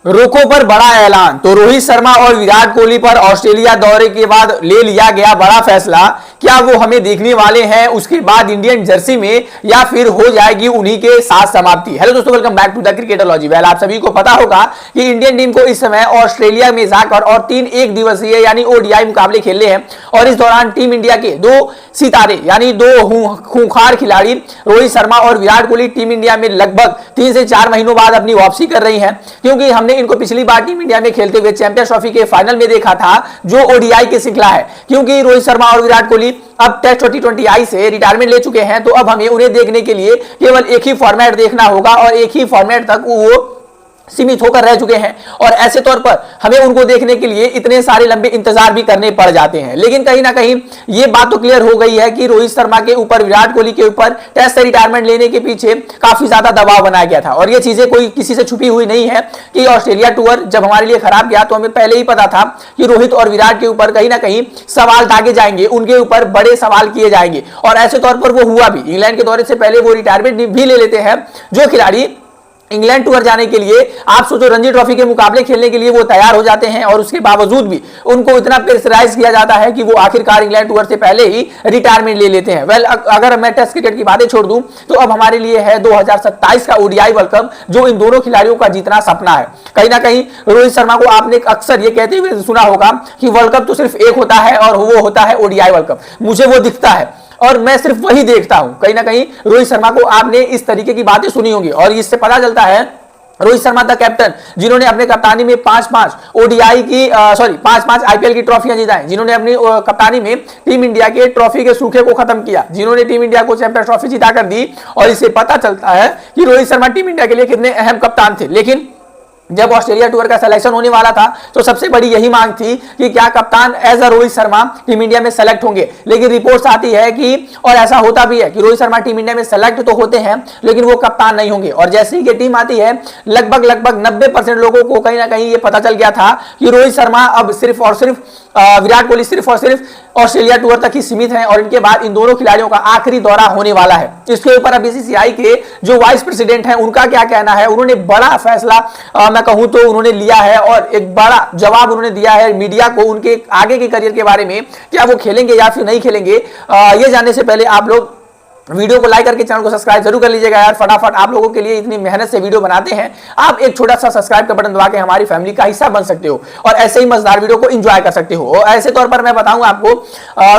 रोको पर बड़ा ऐलान। तो रोहित शर्मा और विराट कोहली पर ऑस्ट्रेलिया दौरे के बाद ले लिया गया बड़ा फैसला। क्या वो हमें देखने वाले हैं उसके बाद इंडियन जर्सी में, या फिर हो जाएगी उन्हीं के साथ समाप्ति। हेलो दोस्तों, welcome back to the cricketology. Well, आप सभी को पता होगा कि इंडियन टीम को इस समय ऑस्ट्रेलिया में जाकर और 3 एक दिवसीय यानी ओडीआई मुकाबले खेलने हैं। और इस दौरान टीम इंडिया के 2 सितारे यानी 2 खूंखार खिलाड़ी रोहित शर्मा और विराट कोहली टीम इंडिया में लगभग 3 से 4 महीनों बाद अपनी वापसी कर रही हैं। क्योंकि हमने इनको पिछली बार टीम इंडिया में खेलते हुए चैंपियंस ट्रॉफी के फाइनल में देखा था, जो ओडीआई की श्रृंखला है। क्योंकि रोहित शर्मा और विराट कोहली अब टेस्ट T20I से रिटायरमेंट ले चुके हैं, तो अब हमें उन्हें देखने के लिए केवल एक ही फॉर्मेट देखना होगा और एक ही फॉर्मेट तक वो सीमित होकर रह चुके हैं। और ऐसे तौर पर हमें उनको देखने के लिए इतने सारे लंबे इंतजार भी करने पड़ जाते हैं। लेकिन कहीं ना कहीं ये बात तो क्लियर हो गई है कि रोहित शर्मा के ऊपर, विराट कोहली के ऊपर टेस्ट से रिटायरमेंट लेने के पीछे काफी ज्यादा दबाव बनाया गया था। और ये चीजें कोई किसी से छुपी हुई नहीं है कि ऑस्ट्रेलिया टूर जब हमारे लिए खराब गया तो हमें पहले ही पता था कि रोहित और विराट के ऊपर कहीं ना कहीं सवाल दागे जाएंगे, उनके ऊपर बड़े सवाल किए जाएंगे। और ऐसे तौर पर वो हुआ भी। इंग्लैंड के दौरे से पहले वो रिटायरमेंट भी ले लेते हैं। जो खिलाड़ी इंग्लैंड टूर जाने के लिए, आप सोचो, रणजी ट्रॉफी के मुकाबले खेलने के लिए वो तैयार हो जाते हैं, और उसके बावजूद भी उनको इतना प्रेशराइज किया जाता है कि वो आखिरकार इंग्लैंड टूर से पहले ही रिटायरमेंट ले लेते हैं। वेल, अगर मैं टेस्ट क्रिकेट की बातें छोड़ दूं तो अब हमारे लिए है 2027 का ओडीआई वर्ल्ड कप, जो इन दोनों खिलाड़ियों का जीतना सपना है। कहीं ना कहीं रोहित शर्मा को आपने अक्सर ये कहते हुए सुना होगा कि वर्ल्ड कप तो सिर्फ एक होता है और वो होता है ओडीआई वर्ल्ड कप। मुझे वो दिखता है और मैं सिर्फ वही देखता हूं। कहीं ना कहीं रोहित शर्मा को आपने इस तरीके की बातें सुनी होंगी, और इससे पता चलता है रोहित शर्मा द कैप्टन, जिन्होंने अपने कप्तानी में 5-5 ओडीआई की 5-5 आईपीएल की ट्रॉफियां जीताई, जिन्होंने अपनी कप्तानी में टीम इंडिया के ट्रॉफी के सूखे को खत्म किया, जिन्होंने टीम इंडिया को चैंपियंस ट्रॉफी जिता कर दी। और इससे पता चलता है कि रोहित शर्मा टीम इंडिया के लिए कितने अहम कप्तान थे। लेकिन जब ऑस्ट्रेलिया टूर का सिलेक्शन होने वाला था तो सबसे बड़ी यही मांग थी कि क्या कप्तान as a Rohit Sharma team India में सेलेक्ट होंगे। लेकिन रिपोर्ट्स आती है कि, और ऐसा होता भी है, कि रोहित शर्मा टीम इंडिया में सेलेक्ट तो होते हैं लेकिन वो कप्तान नहीं होंगे। और जैसे ही ये टीम आती है, लगभग 90% लोगों को कहीं ना कहीं ये पता चल गया था कि रोहित शर्मा अब सिर्फ और सिर्फ, विराट कोहली सिर्फ और सिर्फ ऑस्ट्रेलिया टूर तक ही सीमित हैं, और इनके बाद इन दोनों खिलाड़ियों का आखिरी दौरा होने वाला है। इसके ऊपर अब बीसीसीआई के जो वाइस प्रेसिडेंट हैं, उनका क्या कहना है। उन्होंने बड़ा फैसला, मैं कहूं तो उन्होंने लिया है, और एक बड़ा जवाब उन्होंने दिया है मीडिया को उनके आगे के करियर के बारे में। क्या वो खेलेंगे या फिर नहीं खेलेंगे, ये जानने से पहले आप लोग वीडियो को लाइक करके चैनल को सब्सक्राइब जरूर कर लीजिएगा यार। फटाफट, आप लोगों के लिए इतनी मेहनत से वीडियो बनाते हैं, आप एक छोटा सा सब्सक्राइब का बटन दबा के हमारी फैमिली का हिस्सा बन सकते हो और ऐसे ही मजेदार वीडियो को एंजॉय कर सकते हो। और ऐसे तौर पर मैं बताऊं आपको,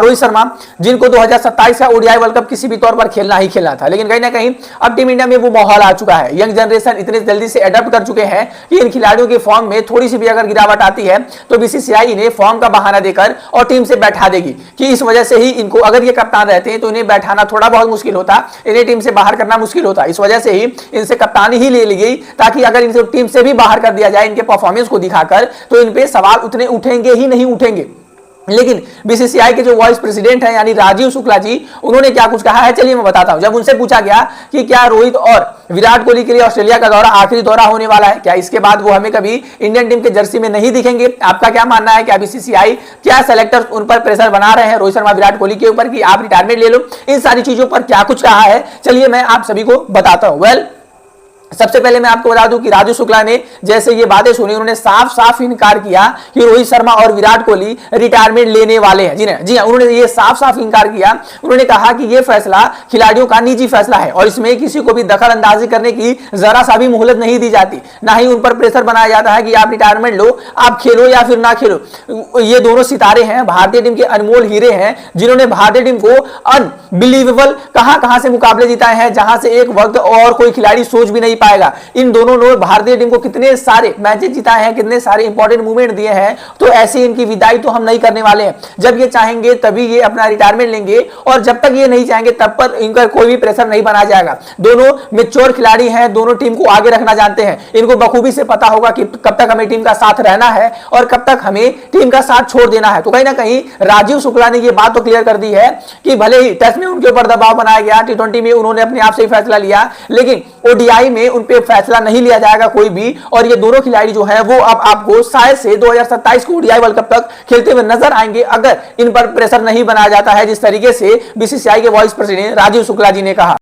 रोहित शर्मा, जिनको 2027 का ओडीआई वर्ल्ड कप किसी भी तौर पर खेलना ही खेलना था, लेकिन कहीं ना कहीं अब टीम इंडिया में वो माहौल आ चुका है। यंग जनरेशन इतने जल्दी से अडॉप्ट कर चुके हैं कि इन खिलाड़ियों के फॉर्म में थोड़ी सी भी अगर गिरावट आती है तो बीसीसीआई इन्हें फॉर्म का बहाना देकर और टीम से बैठा देगी, कि इस वजह से ही इनको, अगर ये कप्तान रहते हैं तो इन्हें बैठाना थोड़ा बहुत मुश्किल होता, इन्हें टीम से बाहर करना मुश्किल होता। इस वजह से ही इनसे कप्तानी ही ले ली गई, ताकि अगर इनसे टीम से भी बाहर कर दिया जाए इनके परफॉर्मेंस को दिखाकर, तो इन पे सवाल उतने उठेंगे ही नहीं उठेंगे। लेकिन बीसीसीआई के जो वाइस प्रेसिडेंट हैं यानी राजीव शुक्ला जी, उन्होंने क्या कुछ कहा है, चलिए मैं बताता हूं। जब उनसे पूछा गया कि क्या रोहित और विराट कोहली के लिए ऑस्ट्रेलिया का दौरा आखिरी दौरा होने वाला है, क्या इसके बाद वो हमें कभी इंडियन टीम के जर्सी में नहीं दिखेंगे, आपका क्या मानना है, क्या बीसीसीआई, क्या सेलेक्टर्स उन पर प्रेशर बना रहे हैं रोहित शर्मा विराट कोहली के ऊपर कि आप रिटायरमेंट ले लो, इन सारी चीजों पर क्या कुछ कहा है, चलिए मैं आप सभी को बताता हूं। वेल, सबसे पहले मैं आपको बता दूं कि राजू शुक्ला ने जैसे ये बातें सुनी, उन्होंने साफ साफ इनकार किया कि रोहित शर्मा और विराट कोहली रिटायरमेंट लेने वाले हैं। जी हाँ, उन्होंने ये साफ साफ इनकार किया। उन्होंने कहा कि ये फैसला खिलाड़ियों का निजी फैसला है और इसमें किसी को भी दखल अंदाजी करने की जरा सा भी मोहलत नहीं दी जाती, ना ही उन पर प्रेशर बनाया जाता है कि आप रिटायरमेंट लो, आप खेलो या फिर ना खेलो। ये दोनों सितारे हैं, भारतीय टीम के अनमोल हीरे हैं, जिन्होंने भारतीय टीम को अनबिलीवेबल कहां से मुकाबले जिताए हैं, जहां से एक वक्त और कोई खिलाड़ी सोच भी नहीं पाएगा। इन दोनों ने भारतीय टीम को कितने सारे मैचेस जिताए हैं, कितने सारे इंपॉर्टेंट मूवमेंट दिए हैं। तो ऐसे इनकी विदाई तो हम नहीं करने वाले हैं। जब ये चाहेंगे तभी ये अपना रिटायरमेंट लेंगे, और जब तक ये नहीं चाहेंगे तब पर इनका कोई भी प्रेशर नहीं बनाया जाएगा। दोनों मैच्योर खिलाड़ी हैं, दोनों टीम को आगे रखना जानते हैं। इनको बखूबी से पता होगा कि कब तक हमें टीम का साथ रहना है और कब तक हमें टीम का साथ छोड़ देना है। तो कहीं ना कहीं राजीव शुक्ला ने ये बात तो क्लियर कर दी है कि भले ही टेस्ट में उनके ऊपर दबाव बनाया गया, T20 में उन्होंने अपने आप से ही फैसला लिया, लेकिन ओडीआई में उन पे फैसला नहीं लिया जाएगा कोई भी। और ये दोनों खिलाड़ी जो है वो अब आपको शायद से 2027 को ओडीआई वर्ल्ड कप तक खेलते हुए नजर आएंगे, अगर इन पर प्रेशर नहीं बनाया जाता है, जिस तरीके से बीसीसीआई के वाइस प्रेसिडेंट राजीव शुक्ला जी ने कहा।